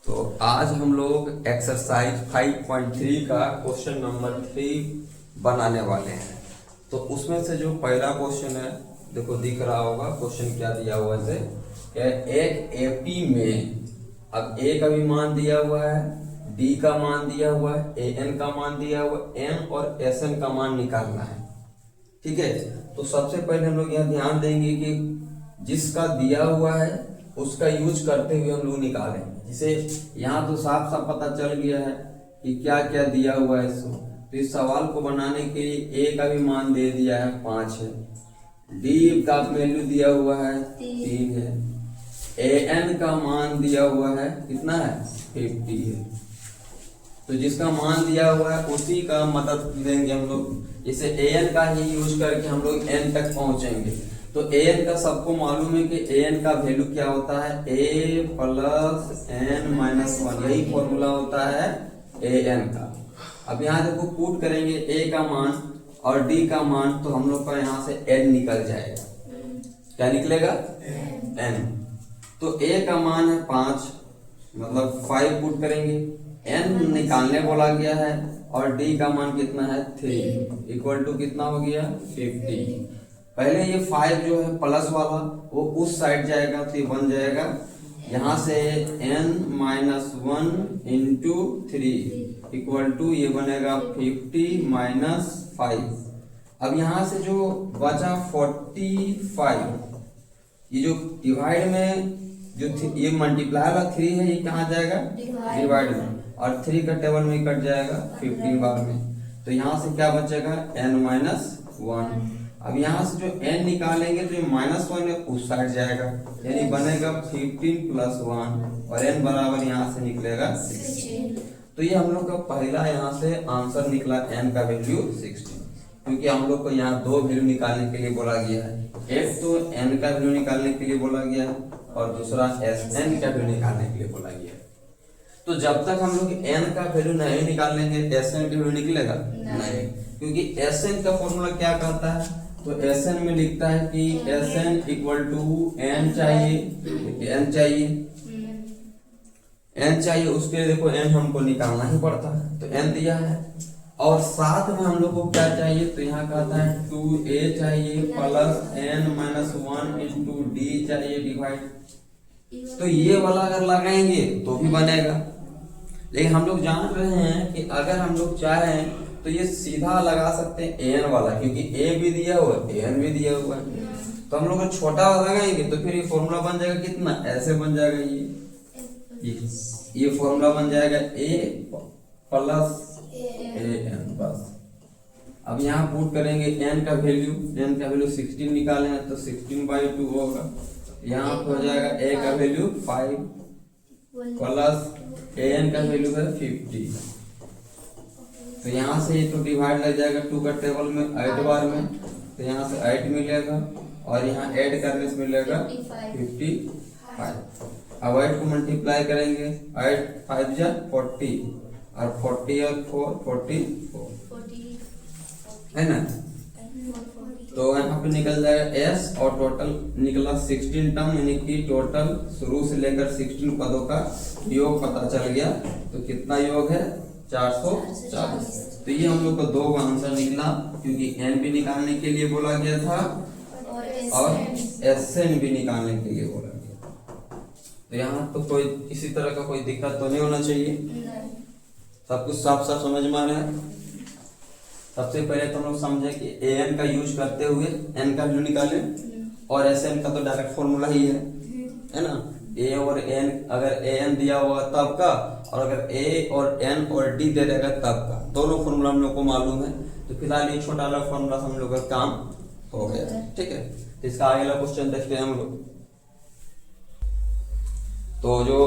तो आज हम लोग एक्सरसाइज 5.3 का क्वेश्चन नंबर 3 बनाने वाले हैं। तो उसमें से जो पहला क्वेश्चन है, देखो दिख रहा होगा क्वेश्चन क्या दिया हुआ है। एक एपी में अब ए का भी मान दिया हुआ है, डी का मान दिया हुआ है, ए एन का मान दिया हुआ है, एन और एस एन का मान निकालना है। ठीक है, तो सबसे पहले हम लोग यहाँ ध्यान देंगे कि जिसका दिया हुआ है उसका यूज करते हुए हम लोग निकालेंगे। जिसे यहाँ तो साफ साफ पता चल गया है कि क्या क्या दिया हुआ है इसको। तो इस सवाल को बनाने के लिए ए का भी मान दे दिया है 5 है, डी का वैल्यू दिया हुआ है 3 है, ए एन का मान दिया हुआ है कितना है 50 है। तो जिसका मान दिया हुआ है उसी का मदद लेंगे हम लोग। जैसे ए एन का ही यूज करके हम लोग एन तक पहुंचेंगे। तो ए एन का सबको मालूम है कि ए एन का वैल्यू क्या होता है, ए प्लस एन माइनस 1, यही फॉर्मूला होता है ए एन का। अब यहाँ देखो पुट करेंगे ए का मान और डी का मान, तो हम लोग का यहाँ से एन निकल जाएगा। क्या निकलेगा एन। तो ए का मान है 5, मतलब 5 पुट करेंगे, एन निकालने बोला गया है और डी का मान कितना है 3 इक्वल टू कितना हो गया 50। पहले ये 5 जो है प्लस वाला वो उस साइड जाएगा तो ये बन जाएगा यहाँ से n minus 1 into 3 equal to ये बनेगा 50 माइनस 5। अब यहाँ से जो बचा 45, ये जो डिवाइड में जो ये मल्टीप्लाई वाला 3 है, ये कहाँ जाएगा डिवाइड में, और 3 का टेबल में कट जाएगा 15 बार में। तो यहाँ से क्या बचेगा n माइनस 1। अब यहाँ से जो n निकालेंगे तो माइनस 1 है उस साइड जाएगा, यानी बनेगा 15 प्लस 1 और n बराबर यहाँ से निकलेगा 16। तो ये हम लोग का पहला यहाँ से आंसर निकला n का वैल्यू 16, क्योंकि हम लोग को यहाँ दो वैल्यू निकालने के लिए बोला गया है। एक तो n का वैल्यू निकालने के लिए बोला गया है और दूसरा Sn का वैल्यू निकालने के लिए बोला गया है। तो जब तक हम लोग n का वैल्यू नहीं निकाल लेंगे Sn का वैल्यू निकलेगा नहीं, क्योंकि Sn का फॉर्मूला क्या कहता है, तो Sn में लिखता है कि Sn इक्वल टू n चाहिए, n चाहिए, उसके लिए देखो n हमको निकालना ही पड़ता है। तो n दिया है और साथ में हम लोग को क्या चाहिए, तो यहाँ कहता है 2a चाहिए plus n minus 1 into D चाहिए डिवाइड। तो ये वाला अगर लगाएंगे तो भी बनेगा, लेकिन हम लोग जान रहे हैं कि अगर हम लोग चाहें तो ये सीधा लगा सकते हैं एन वाला, क्योंकि ए भी दिया हुआ है एन भी दिया हुआ है। तो हम लोग छोटा वाला लगाएंगे तो फिर ये फॉर्मूला बन जाएगा कितना, ऐसे बन जाएगा ये फॉर्मूला बन जाएगा ए प्लस ए एन बस। अब यहाँ पुट करेंगे एन का वैल्यू 16 निकाले हैं तो 16/2 होगा। यहाँ हो जाएगा ए का वैल्यू 5 प्लस ए एन का वैल्यू है 50। तो यहाँ से ये तो डिवाइड लग जाएगा 2 का टेबल में 8 बार में, तो यहाँ से 8 मिलेगा और यहाँ ऐड करने से मिलेगा 55। अब 8 को मल्टीप्लाई करेंगे, 8 5 जा 40 और 40 और 4 44 है ना। तो यहाँ पे निकल जाएगा s और टोटल निकला 16 टर्म, यानी कि टोटल शुरू से लेकर 16 पदों का योग पता चल गया। तो कितना योग है 440। तो ये हम लोग को दो आंसर निकला, क्योंकि n भी निकालने के लिए बोला गया था और Sn भी निकालने के लिए बोला गया। तो यहाँ तो कोई किसी तरह का कोई दिक्कत तो नहीं होना चाहिए, सब कुछ साफ साफ समझ में आ रहा है। सबसे पहले तो हम लोग समझे कि an का यूज करते हुए n का वैल्यू निकाले, और Sn का तो डायरेक्ट फॉर्मूला ही है ना। a और n, अगर an दिया हुआ तब का, और अगर a और n और d दे देगा तब का, दोनों फॉर्मूला हम लोग को मालूम है। तो फिलहाल ये छोटा वाला फॉर्मूला हम लोग का काम हो गया। ठीक है, तो इसका अगला क्वेश्चन देखते हैं हम लोग। तो जो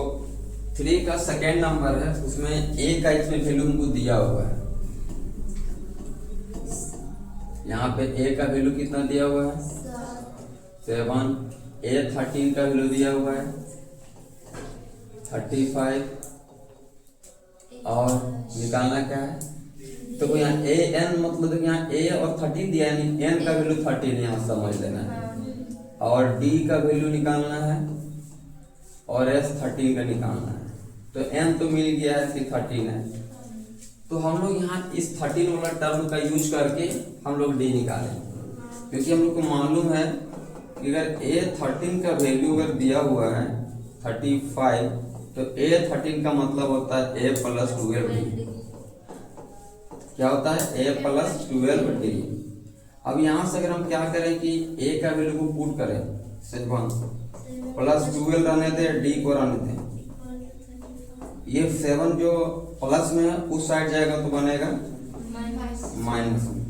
3 का सेकेंड नंबर है उसमें a का इसमें वैल्यू हमको दिया हुआ है। यहाँ पे a का वैल्यू कितना दिया हुआ है 7, a 13 का वैल्यू दिया हुआ है 35, और निकालना क्या है, तो यहाँ a n मतलब यहाँ a और 13 दिया, यानी n का वैल्यू 13 यहाँ समझ लेना है, और d का वैल्यू निकालना है और s 13 का निकालना है। तो n तो मिल गया है कि 13 है। तो हम लोग यहाँ इस 13 वाला टर्म का यूज करके हम लोग d निकालें, क्योंकि हम लोग को मालूम है कि अगर a13 का वैल्यू अगर दिया हुआ है 35, तो a13 का मतलब होता है a प्लस 12d। क्या होता है? a plus 12d। अब यहाँ से अगर हम क्या करें कि a का वैल्यू को पुट करें 7 प्लस 12 रहने दें, d को रहने दें। ये 7 जो प्लस में है उस साइड जाएगा तो बनेगा माइनस में।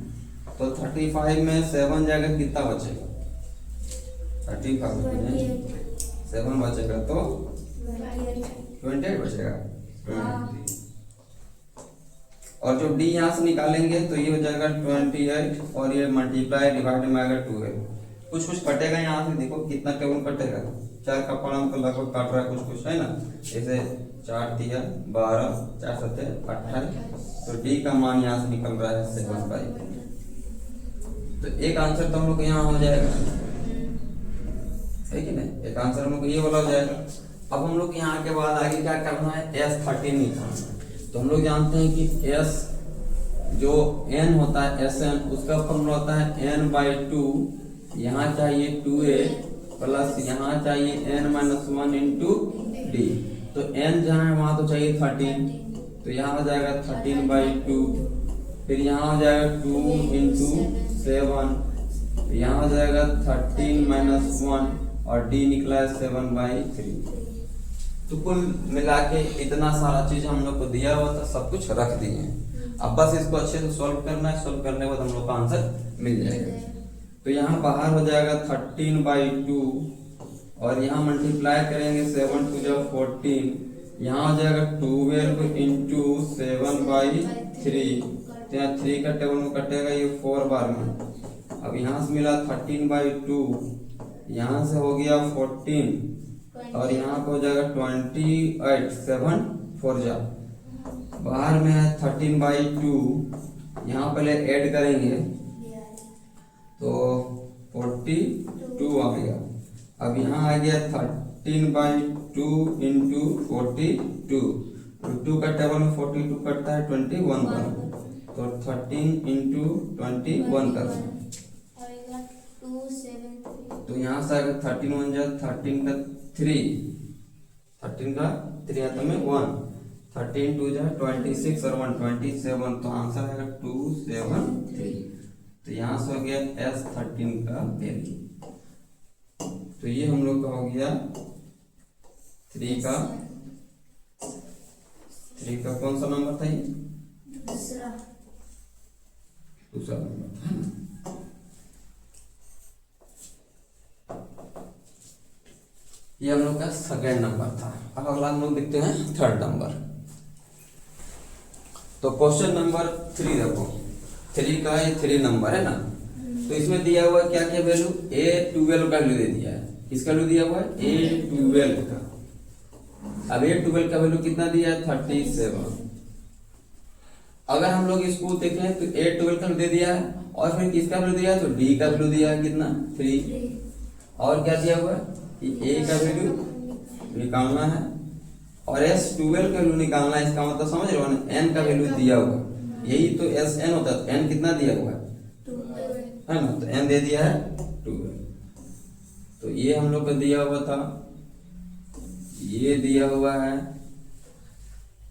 तो 35 में 7 जाएगा, कितना बचेगा? 35 में 7 बचेगा तो 28 बचेगा। और जो d यहाँ से निकालेंगे तो ये हो जाएगा 28 और ये मल्टीप्लाई डिवाइड में आएगा 12। कुछ कुछ कटेगा यहाँ से, देखो कितना टेबल कटेगा। 4 का पढ़ा तो लगभग काट रहा है कुछ कुछ, है ना। जैसे 4 तिया 12, 4 सत्ते 28, तो d का मान यहाँ से निकल रहा है 7/। तो एक आंसर तो हम लोग यहाँ हो जाएगा, है कि नहीं। एक आंसर हम लोग ये वाला हो जाएगा। अब हम लोग यहाँ के बाद आगे क्या करना है? S13 निकालना है। तो हम लोग जानते हैं कि S जो n होता है Sn, उसका फॉर्मूला होता है n/2। यहाँ चाहिए 2a प्लस यहाँ चाहिए n-1 इंटू d। तो n जहाँ है वहाँ तो चाहिए 13, तो यहाँ हो जाएगा 13/2। फिर यहाँ हो जाएगा 2 इंटू 7, यहाँ हो जाएगा 13-1 और d निकला है 7/3। तो कुल मिला के इतना सारा चीज हम लोग को दिया हुआ था, सब कुछ रख दिए हैं। अब बस इसको अच्छे से सॉल्व करना है। सॉल्व करने के बाद हम लोग का आंसर मिल जाएगा। तो यहाँ बाहर हो जाएगा 13/2 और यहाँ मल्टीप्लाई करेंगे 7 to 14, यहाँ हो जाएगा 12 इंटू 7/3। तो यहाँ 3 का टेबल में कटेगा ये 4 बार में। अब यहाँ से मिला 13/2, यहाँ से हो गया 14 और यहाँ पे हो जाएगा 28, 7 4 जा बाहर में है 13/2। यहाँ पहले ऐड करेंगे तो 42 आ गया। अब यहाँ आ गया 13/2 इंटू 42, 2 का टेबल में 42 कटता है 21 बार, तो 13 इंटू 21 कर। तो यहाँ से आएगा 13 1 13 का 3, 13 का 3 आता में 1, 13 2 26 और 1 27, तो आंसर आएगा 273। तो यहाँ से हो गया S13 का वैल्यू। तो ये हम लोग का हो गया 3 का कौन सा नंबर था? ये दूसरा नंबर था। ये हम लोग का सेकेंड नंबर था। अब अगला हम लोग देखते हैं थर्ड नंबर। तो क्वेश्चन नंबर 3 देखो, 3 का ये 3 नंबर है ना। तो इसमें दिया हुआ क्या क्या वैल्यू? A12 का वैल्यू दे दिया है। किसका वैल्यू दिया हुआ है? A12 का। अब A12 का वैल्यू कितना दिया है? 37। अगर हम लोग इसको देखें तो A12 का दे दिया है और फिर किसका वैल्यू दिया है? तो D का वैल्यू दिया है कितना? 3। और क्या दिया हुआ है कि A का वैल्यू निकालना है और S12 का वैल्यू निकालना है। इसका मतलब समझ रहे हो ना, N का वैल्यू दिया हुआ, यही तो Sn होता है। N कितना दिया हुआ है ना, तो N दे दिया है 12। तो ये हम लोग को दिया हुआ था, ये दिया हुआ है।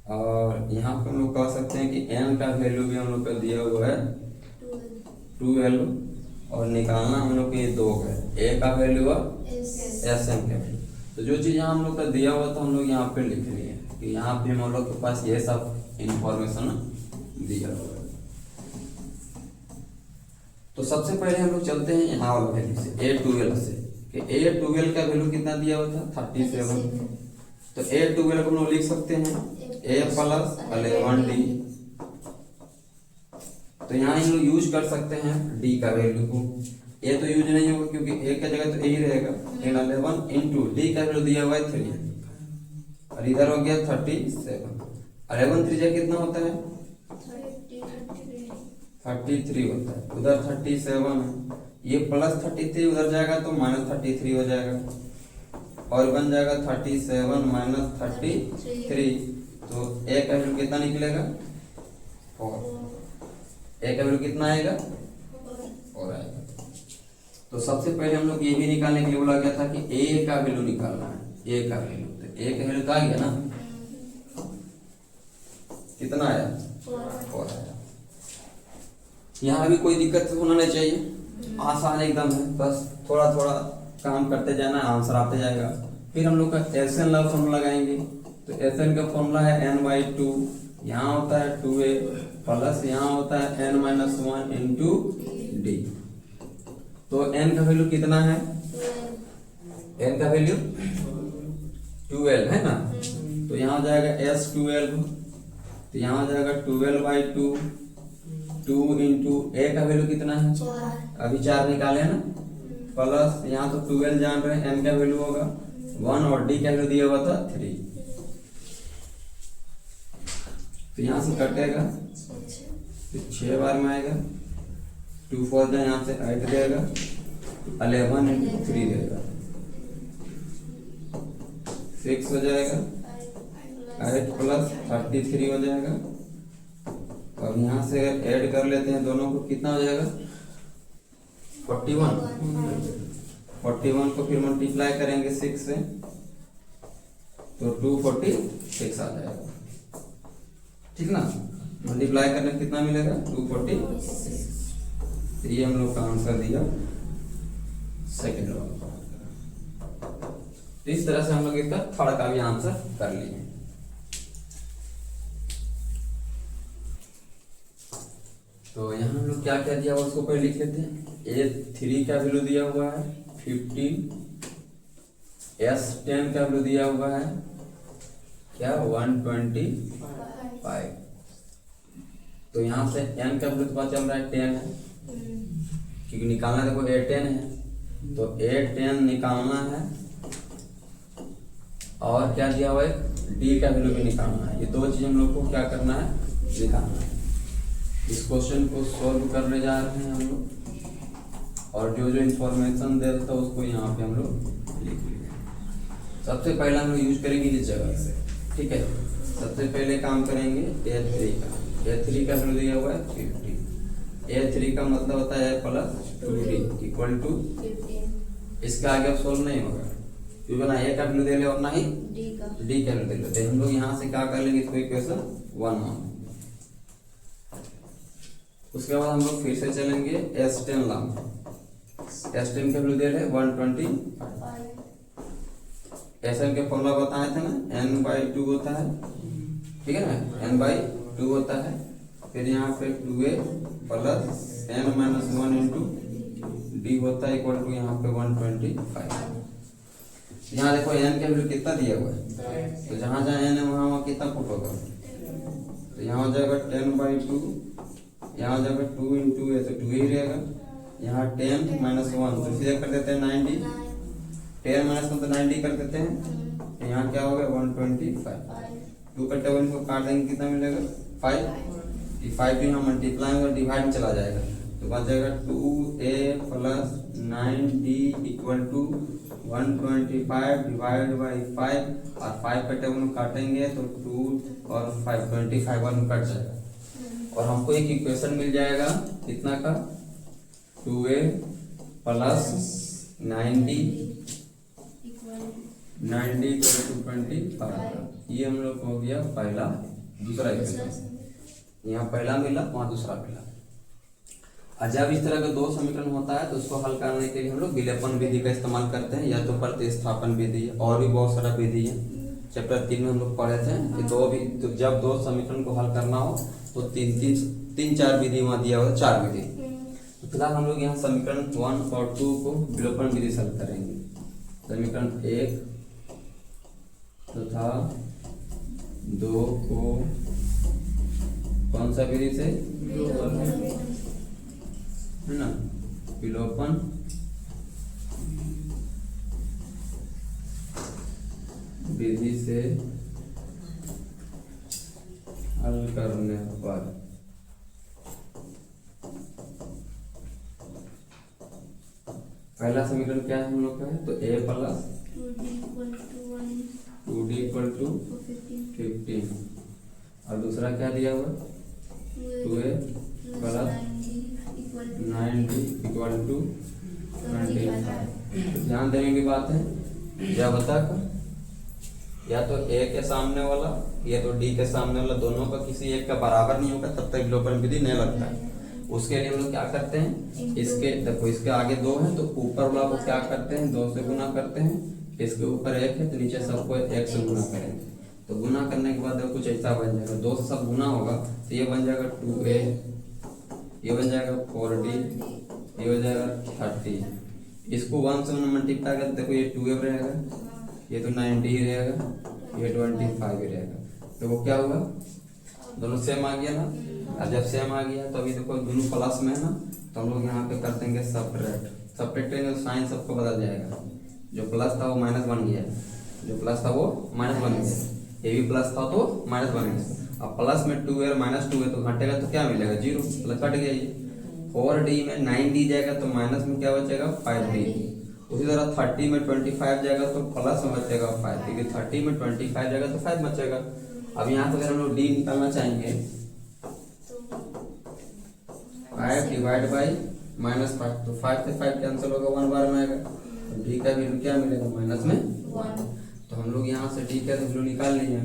और यहाँ पे हम लोग कह सकते हैं कि N का वैल्यू भी हम लोग का दिया हुआ है 12 और निकालना हम लोग को ये 2 है। A का वैल्यू और Sn का वैल्यू। तो जो चीज यहाँ हम लोग का दिया हुआ था हम लोग यहाँ पे लिख लिए कि यहाँ पे हम लोग के पास ये सब इंफॉर्मेशन दिया हुआ है। तो सबसे पहले हम लोग चलते हैं यहाँ वाला वैल्यू से, A12 से, कि A12 का वैल्यू कितना दिया हुआ था? 37। तो A12 को हम लोग लिख सकते हैं A प्लस 11D। तो यहाँ हम लोग यूज कर सकते हैं D का वैल्यू को। A तो यूज नहीं होगा क्योंकि A का जगह तो A ही रहेगा। 11 इंटू D का वैल्यू दिया हुआ है 3 और इधर हो गया 37। 11 3 कितना होता है? 33 होता है। उधर 37 है, ये प्लस 33 उधर जाएगा तो माइनस 33 हो जाएगा। और बन जाएगा 37 माइनस 33। तो ए का वैल्यू कितना निकलेगा 4। ए का वैल्यू कितना आएगा 4 आएगा। तो सबसे पहले हम लोग ये भी निकालने के लिए बोला गया था कि ए का वैल्यू निकालना है। ए का वैल्यू, तो ए का वैल्यू तो आ गया ना, कितना आया 4 आया। यहाँ भी कोई दिक्कत होना नहीं चाहिए, आसान एकदम है, बस थोड़ा थोड़ा काम करते जाना, आंसर आते जाएगा। फिर हम लोग का एसएन का फॉर्मूला लगाएंगे। तो एसएन का फॉर्मूला है n/2, यहाँ होता है 2a प्लस यहाँ होता है n-1 इंटू डी। तो n का वैल्यू कितना है, n का वैल्यू 12 है ना। तो यहाँ हो जाएगा S12, तो यहाँ हो जाएगा 12/2, 2 इंटू ए का वैल्यू कितना है, अभी 4 निकाले ना, प्लस यहाँ तो 12 जान रहे हैं, n का वैल्यू होगा 1 और d का वैल्यू दिया हुआ था 3। तो यहाँ से कटेगा, तो 6 बार में आएगा, 2 4 जाए यहाँ से 8 देगा, 11 इंटू 3 देगा, 6 हो जाएगा, 8 प्लस 33 हो जाएगा। और यहाँ से ऐड कर लेते हैं दोनों को, कितना हो जाएगा 41। 41 को फिर मल्टीप्लाई करेंगे 6 से, तो 246 आ जाएगा, ठीक ना। मल्टीप्लाई करने कितना मिलेगा 246। तो ये हम लोग का आंसर दिया सेकेंड वाला। तो इस तरह से हम लोग इसका थर्ड का भी आंसर कर लिए। तो यहाँ हम लोग क्या क्या दिया हुआ उसको पहले लिख लेते हैं। A3 का वैल्यू दिया हुआ है 15, S10 का वैल्यू दिया हुआ है क्या 125। तो यहाँ से n का वैल्यू पता चल रहा है 10 है, क्योंकि निकालना देखो A10 है, तो A10 निकालना है। और क्या दिया हुआ है d का वैल्यू भी निकालना है। ये दो चीज हम लोग को क्या करना है, निकालना है। इस क्वेश्चन को सॉल्व करने जा रहे हैं हम लोग, और जो जो इंफॉर्मेशन दे रहा था उसको यहाँ पे हम लोग लिख लिए। सबसे पहला हम लोग यूज करेंगे इस जगह से, ठीक है। सबसे पहले काम करेंगे A3 का। A3 का वैल्यू दिया हुआ है 50। A3 का मतलब होता है प्लस 2d इक्वल टू, इसका आगे अब सोल्व नहीं होगा क्योंकि ना A का वैल्यू दे ले और ना ही d का वैल्यू दे ले। हम लोग यहाँ से क्या कर लेंगे, इसको इक्वेशन 1 उसके बाद हम लोग फिर से चलेंगे S10 लाना। S10 का वैल्यू दे रहे 125। SN के फॉर्मूला बताए थे ना, n/2 होता है, ठीक है ना, n/2 होता है। फिर यहाँ पे 2a plus n-1 into D होता है इक्वल टू यहाँ पे 125। यहाँ देखो n का वैल्यू कितना दिया हुआ है, तो जहाँ जहाँ n है वहाँ कितना पुट होगा। तो यहाँ हो जाएगा 10/2, यहाँ हो जाएगा 2 इंटू ए, तो 2 ही रहेगा। यहाँ 10 माइनस 1 तो सीधे कर देते हैं 90, 10 माइनस 1 तो 90 कर देते हैं। तो यहाँ क्या होगा 125। 2 का टेबल को काट देंगे, कितना मिलेगा 5। 5 भी यहाँ मल्टीप्लाई होगा, डिवाइड में चला जाएगा, तो बच जाएगा 2a plus 9d equal to 125 divide by 5। और 5 का टेबल में काटेंगे तो 2 और 5 25 1 कट जाएगा, और हमको एक इक्वेशन मिल जाएगा कितना का 2a प्लस 90 इक्वल टू 25। ये हम लोग को हो गया पहला, दूसरा इक्वेशन। यहाँ पहला मिला, वहाँ दूसरा मिला। और जब इस तरह का दो समीकरण होता है तो उसको हल करने के लिए हम लोग विलोपन विधि का इस्तेमाल करते हैं, या तो प्रतिस्थापन विधि है, और भी बहुत सारा विधि है। चैप्टर 3 में हम लोग पढ़े थे कि तो जब दो समीकरण को हल करना हो तो तीन चार विधि वहाँ दिया हुआ, 4 विधि। तो फिलहाल हम लोग यहाँ समीकरण 1 और 2 को विलोपन विधि से हल करेंगे। समीकरण 1 तथा 2 को कौन सा विधि से, है ना, विलोपन विधि से हल करने पर पहला समीकरण क्या है हम लोग का है, तो a plus 2d equal to 15 और दूसरा क्या दिया हुआ 2a plus 9d equal to 25। ध्यान देने की बात है, क्या बता या तो a के सामने वाला या तो d के सामने वाला दोनों का किसी एक का बराबर नहीं होगा तब तक विलोपन विधि नहीं लगता है। उसके लिए हम लोग क्या करते हैं, इसके देखो इसके आगे 2 है तो ऊपर वाला को क्या करते हैं 2 से गुना करते हैं, इसके ऊपर 1 है तो नीचे सबको 1 से गुना करेंगे। तो गुना करने के बाद देखो कुछ ऐसा बन जाएगा, 2 से सब गुना होगा तो ये बन जाएगा 2a, ये बन जाएगा 4d, ये हो जाएगा 30। इसको 1 से मल्टीप्लाई कर देखो ये 2a रहेगा, ये तो 90 ही रहेगा, ये 25 ही रहेगा। तो वो क्या हुआ दोनों सेम आ गया ना। और जब सेम आ गया तो अभी देखो दोनों प्लस में है ना, तो हम लोग यहाँ पे कर देंगे सेपरेट करेंगे तो साइन सबको बदल जाएगा। जो प्लस था वो माइनस बन गया, जो प्लस था वो माइनस बन गया, ये भी प्लस था तो माइनस बन गया। अब प्लस में 2 है माइनस 2 है तो घटेगा तो क्या मिलेगा 0, प्लस कट गया ये। 4d में 9d जाएगा तो माइनस में क्या बचेगा 5d। उसी तरह 30 में 25 जाएगा तो प्लस में बचेगा 5, क्योंकि 30 में 25 जाएगा तो 5 बचेगा। अब यहाँ पे अगर हम लोग d निकालना चाहेंगे 5 डिवाइड बाई -5 तो 5 से 5 कैंसिल होगा 1 बार में आएगा तो d का वैल्यू क्या मिलेगा माइनस में 1। तो हम लोग यहाँ से d का वैल्यू निकाल लिए।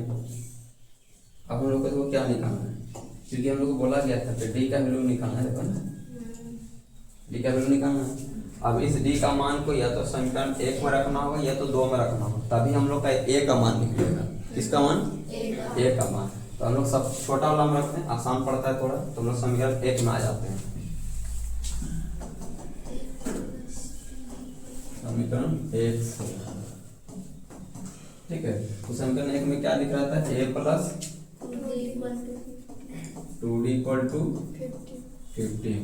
अब हम लोग को क्या निकालना है, क्योंकि हम लोग को बोला गया था कि d का वैल्यू निकालना है, देखो ना d का वैल्यू निकालना है। अब इस d का मान को या तो समीकरण 1 में रखना होगा या तो 2 में रखना होगा, तभी हम लोग का a का मान निकलेगा। किसका मान a का मान। तो हम लोग सब छोटा वाला में रखते हैं, आसान पड़ता है थोड़ा, तो हम लोग समीकरण 1 में आ जाते हैं। समीकरण 1 से ठीक है, तो समीकरण 1 में क्या दिख रहा था a plus 2d equal to 15।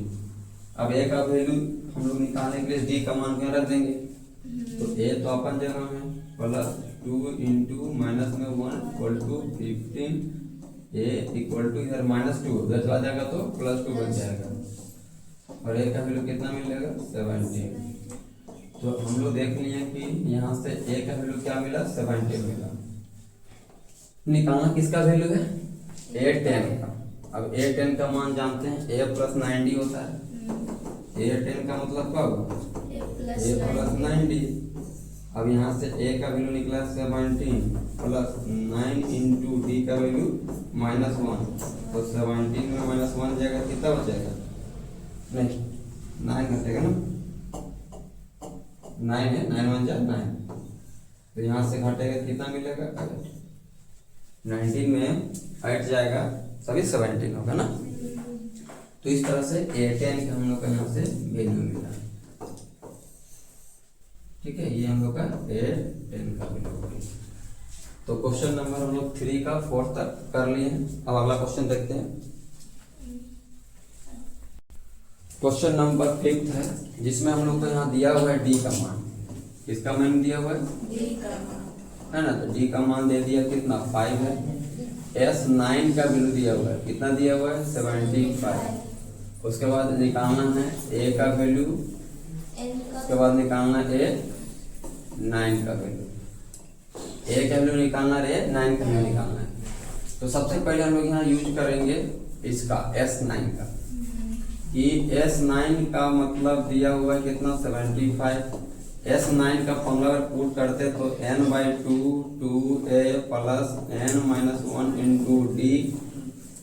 अब a का वैल्यू हम लोग निकालने के लिए d का मान क्या रख देंगे, तो a तो अपन जगह में प्लस 2 इंटू माइनस में 1 equal to 15, a equal to इधर -2 उधर चला जाएगा तो +2 बन जाएगा और a का वैल्यू कितना मिलेगा 17। तो हम लोग देख लिए कि यहाँ से a का वैल्यू क्या मिला 17 मिला। निकालना किसका वैल्यू है a10 का। अब a10 का मान जानते हैं a प्लस 90 होता है, a10 का मतलब क्या होगा a प्लस 90। अब यहाँ से a का वैल्यू निकला 17 प्लस 9 इंटू d का वैल्यू -1, तो 17 में -1 जाएगा कितना बचेगा, नहीं 9 घटेगा ना, 9 है 9 1 जा 9, तो यहाँ से घटेगा कितना मिलेगा 8, 19 में 8 जाएगा सभी 17 होगा ना। तो इस तरह से a10 का हम लोग का यहाँ से वैल्यू मिला। ठीक है, ये हम लोग का a10 का वैल्यू हो गया। तो क्वेश्चन नंबर हम लोग 3 का 4 तक कर लिए हैं। अब अगला क्वेश्चन देखते हैं। क्वेश्चन नंबर 5 है, जिसमें हम लोग को यहाँ दिया हुआ है d का मान। किसका मान दिया हुआ है d का मान है ना, तो d का मान दे दिया कितना 5 है। S9 का वैल्यू दिया हुआ है, कितना दिया हुआ है 75। उसके बाद निकालना है a का वैल्यू, उसके बाद निकालना है 9 का वैल्यू, a का वैल्यू निकालना है 9 का वैल्यू निकालना है। तो सबसे पहले हम लोग यहाँ यूज करेंगे इसका S9 का, कि S9 का मतलब दिया हुआ है कितना 75। S9 का फॉर्मूला अगर पुट करते तो n/2 2a plus n-1 into d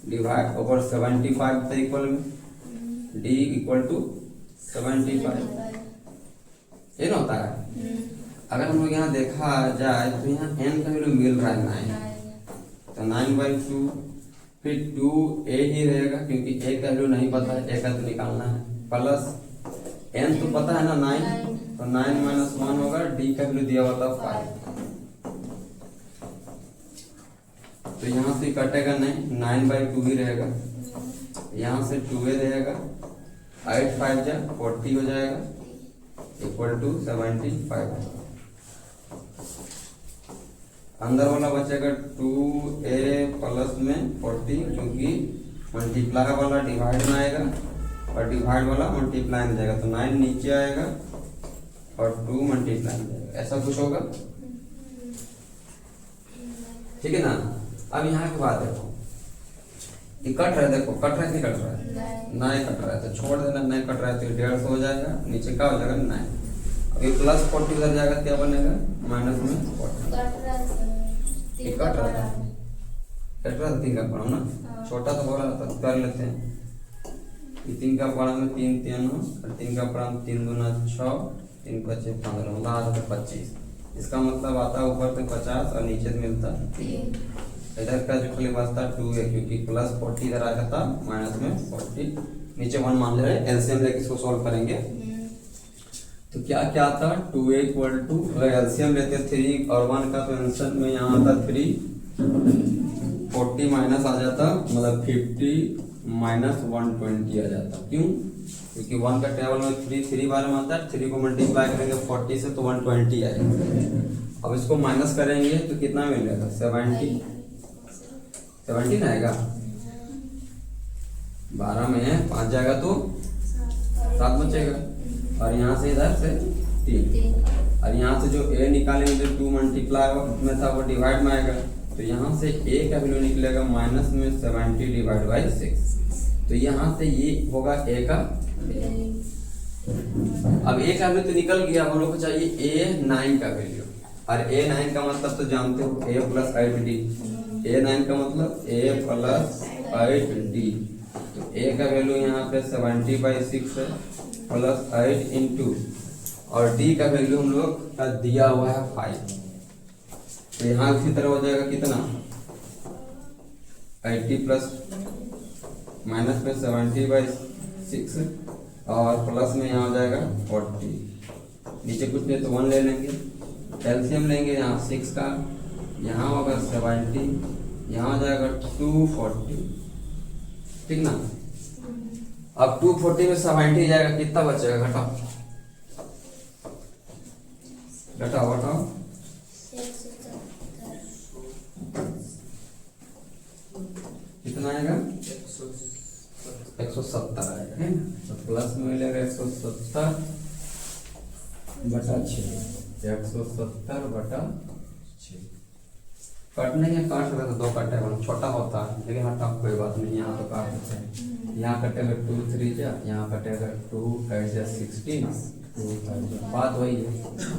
divide over 75 तो इक्वल में d इक्वल टू 75, ये ना होता है। अगर हम लोग यहाँ देखा जाए तो यहाँ n का वैल्यू मिल रहा है 9, तो 9/2 फिर 2a ही रहेगा क्योंकि a का वैल्यू नहीं पता है, a का तो निकालना है, प्लस n तो पता है ना 9, तो 9 - 1 होगा, d का वैल्यू दिया हुआ था 5, तो यहाँ से कटेगा नहीं 9/2 ही रहेगा, यहाँ से 2a रहेगा, 8 5 जा 40 हो जाएगा इक्वल टू 75। अंदर वाला बचेगा 2a प्लस में 40, क्योंकि मल्टीप्लाई वाला डिवाइड में आएगा और डिवाइड वाला मल्टीप्लाई में जाएगा, तो 9 नीचे आएगा और 2 मल्टीप्लाई में जाएगा, ऐसा कुछ होगा। ठीक है ना। अब यहाँ की बात देखो, ये कट रहा है, देखो कट रहा है नहीं कट रहा है, नहीं कट रहा है तो छोड़ देना, नहीं कट रहा है तो 150 हो जाएगा, नीचे क्या हो जाएगा 9। अब ये प्लस 40 उधर जाएगा, क्या बनेगा माइनस में 40। ये कट रहा था 3 का पढ़ो ना, छोटा तो बोला था कर लेते हैं। 3 का पढ़ा में 3 3 और 3 का पढ़ा 3 दूना 6, 3 5 15, मतलब आता है 25। इसका मतलब आता है ऊपर से 50 और नीचे से मिलता 3। इधर का जो खाली बचता 2 है, क्योंकि प्लस 40 इधर आया था, माइनस में 40 नीचे 1 मान ले रहे हैं। एलसीएम लेके इसको सॉल्व करेंगे तो क्या क्या आता 2a इक्वल टू, अगर एलसीएम लेते 3 और 1 का तो आंसर में यहाँ आता 3, 40 माइनस आ जाता, मतलब 50 माइनस 120 आ जाता। क्यों? क्योंकि 1 का टेबल में 3 बार में आता है, 3 को मल्टीप्लाई करेंगे 40 से तो 120 आएगा। अब इसको माइनस करेंगे तो कितना मिलेगा 70 ना आएगा, 12 में 5 जाएगा तो 7 बचेगा, और यहाँ से इधर से 3, और यहाँ से जो a निकालेंगे जो 2 मल्टीप्लाई में था वो डिवाइड में आएगा, तो यहाँ से a का वैल्यू निकलेगा माइनस में 70 डिवाइड बाई 6, तो यहाँ से ये होगा a का। अब a का वैल्यू तो निकल गया, हम लोग को चाहिए a9 का वैल्यू, और a9 का मतलब तो जानते हो a प्लस 8d, a9 का मतलब a प्लस 8d, तो a का वैल्यू यहाँ पे 70/6 है प्लस 8 इंटू, और d का वैल्यू हम लोग का दिया हुआ है 5, तो यहाँ उसी तरह हो जाएगा कितना 80 प्लस माइनस पे 70/6 और प्लस में यहाँ हो जाएगा 40, नीचे कुछ नहीं तो 1 ले लेंगे, एलसीएम लेंगे यहाँ 6 का, यहाँ होगा 70, यहाँ हो जाएगा 240, ठीक ना। अब 240 में 70 जाएगा, कितना बचेगा घटाओ घटाओ घटाओ, कितना आएगा 170 आएगा, है ना। तो प्लस में मिलेगा 170/6, 170/6। कटने के काट सकते तो 2 कटेगा, छोटा होता है लेकिन हटा कोई बात नहीं, यहाँ तो काट सकते हैं। यहाँ कटेगा 2 3 जा, यहाँ कटेगा 2 8 जा 16, 2 बात वही है,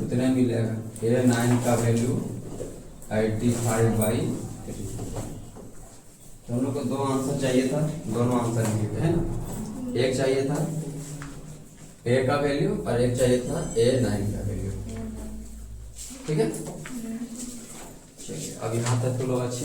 उतने मिलेगा। a9 का वैल्यू 85/3। तो हम लोग को 2 आंसर चाहिए था, दोनों आंसर मिले है ना। एक चाहिए था a का वैल्यू और एक चाहिए था a9 का वैल्यू, ठीक है। अब यहाँ तक तो लोग अच्छी